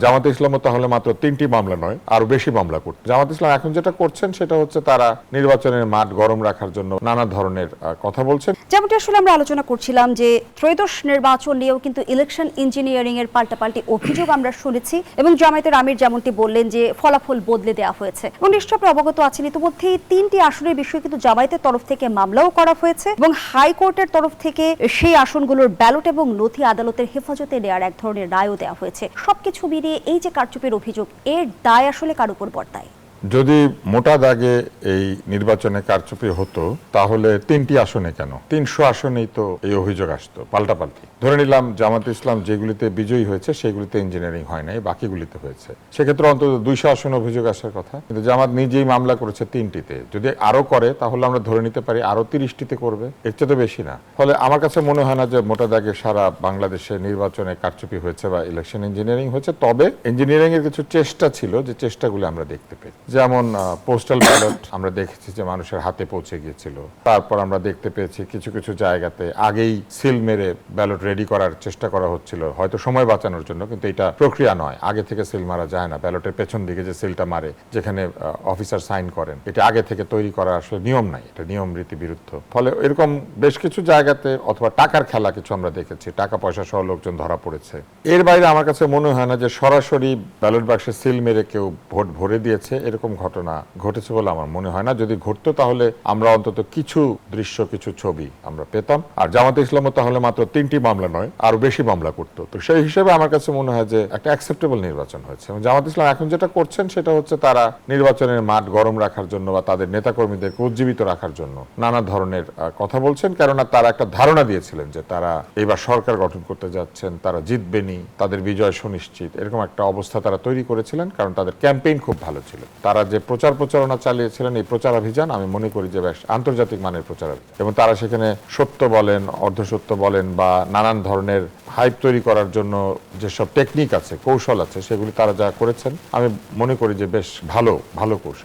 জামাতে ইসলামও তাহলে মাত্র ৩টি মামলা নয়, আরো বেশি মামলা করত। জামাতে ইসলাম এখন যেটা করছেন সেটা হচ্ছে তারা নির্বাচনের মাঠ গরম রাখার জন্য নানা ধরনের কথা বলছেন। যেমনটি আসলে আমরা আলোচনা করছিলাম যে ত্রয়োদশ নির্বাচন নিয়েও কিন্তু ইলেকশন ইঞ্জিনিয়ারিং এর পাল্টাপাল্টি অভিযোগ আমরা শুনেছি এবং জামায়াতের আমির যেমনটি বললেন যে ফলাফল বদলে দেওয়া হয়েছে এবং নিশ্চয়ই আপনি অবগত আছেন ইতিমধ্যেই 3টি আসনের বিষয়ে কিন্তু জামায়াতের তরফ থেকে মামলাও করা হয়েছে এবং হাইকোর্টের তরফ থেকে সেই আসনগুলোর ব্যালট এবং নথি আদালতের হেফাজতে নেওয়ার এক ধরনের রায়ও দেওয়া হয়েছে। সবকিছু মিলিয়ে এই যে কারচুপির অভিযোগ, এর দায় আসলে কার উপর বর্তায়? যদি মোটা দাগে এই নির্বাচনে কারচুপি হতো তাহলে 3টি আসনে কেন 300 আসনেই তো এই অভিযোগ আসতো পাল্টাপাল্টি। ধরে নিলাম জামাতে ইসলাম যেগুলিতে বিজয়ী হয়েছে সেগুলিতে ইঞ্জিনিয়ারিং হয় নাই, বাকিগুলিতে হয়েছে, সেক্ষেত্রে অন্তত 200 আসনে অভিযোগ আসার কথা। কিন্তু জামাত নিজেই মামলা করেছে 3টিতে, যদি আরো করে তাহলে আমরা ধরে নিতে পারি আরো 30টিতে করবে, এর চেয়ে তো বেশি না। ফলে আমার কাছে মনে হয় না যে মোটা দাগে সারা বাংলাদেশে নির্বাচনে কারচুপি হয়েছে বা ইলেকশন ইঞ্জিনিয়ারিং হয়েছে। তবে ইঞ্জিনিয়ারিং এর কিছু চেষ্টা ছিল, যে চেষ্টাগুলো আমরা দেখতে পাই। যেমন পোস্টাল ব্যালট আমরা দেখেছি যে মানুষের হাতে পৌঁছে গিয়েছিল। তারপর আমরা দেখতে পেয়েছি কিছু কিছু জায়গাতে আগেই সিল মেরে ব্যালট রেডি করার চেষ্টা করা হচ্ছিল, হয়তো সময় বাঁচানোর জন্য, কিন্তু এটা প্রক্রিয়া নয়, আগে থেকে সিল মারা যায় না। ব্যালটের পেছন দিকে যে সিলটা মারে, যেখানে অফিসার সাইন করেন, এটা আগে থেকে তৈরি করা আসলে নিয়ম নাই, এটা নিয়ম রীতি বিরুদ্ধ। ফলে এরকম বেশ কিছু জায়গাতে অথবা টাকার খেলা কিছু আমরা দেখেছি, টাকা পয়সা সহ লোকজন ধরা পড়েছে। এর বাইরে আমার কাছে মনে হয় না যে সরাসরি ব্যালট বাক্সে সিল মেরে কেউ ভোট ভরে দিয়েছে, এরকম ঘটনা ঘটেছে বলে আমার মনে হয় না। যদি ঘটতো তাহলে আমরা অন্তত কিছু দৃশ্য, কিছু ছবি আমরা পেতাম। আর জামাতে ইসলামও তাহলে মাত্র 3টি মামলা নয়, আরো বেশি মামলা করতো। তো সেই হিসেবে আমার কাছে মনে হয় যে একটা অ্যাকসেপ্টেবল নির্বাচন হয়েছে। এবং জামাতে ইসলাম এখন যেটা করছেন সেটা হচ্ছে তারা নির্বাচনের মাঠ গরম রাখার জন্য বা তাদের নেতাকর্মীদেরকে উজ্জীবিত রাখার জন্য নানা ধরনের কথা বলছেন। কেননা তারা একটা ধারণা দিয়েছিলেন যে তারা এবার সরকার গঠন করতে যাচ্ছেন, তারা জিতবেনই, তাদের বিজয় সুনিশ্চিত, এরকম একটা অবস্থা তারা তৈরি করেছিলেন। কারণ তাদের ক্যাম্পেইন খুব ভালো ছিল, তারা যে প্রচারণা চালিয়েছিলেন, এই প্রচারাভিযান আমি মনে করি যে বেশ আন্তর্জাতিক মানের প্রচারাভিযান। এবং তারা সেখানে সত্য বলেন, অর্ধসত্য বলেন বা নানান ধরনের হাইপ তৈরি করার জন্য যেসব টেকনিক আছে, কৌশল আছে, সেগুলি তারা যা করেছেন আমি মনে করি যে বেশ ভালো কৌশল।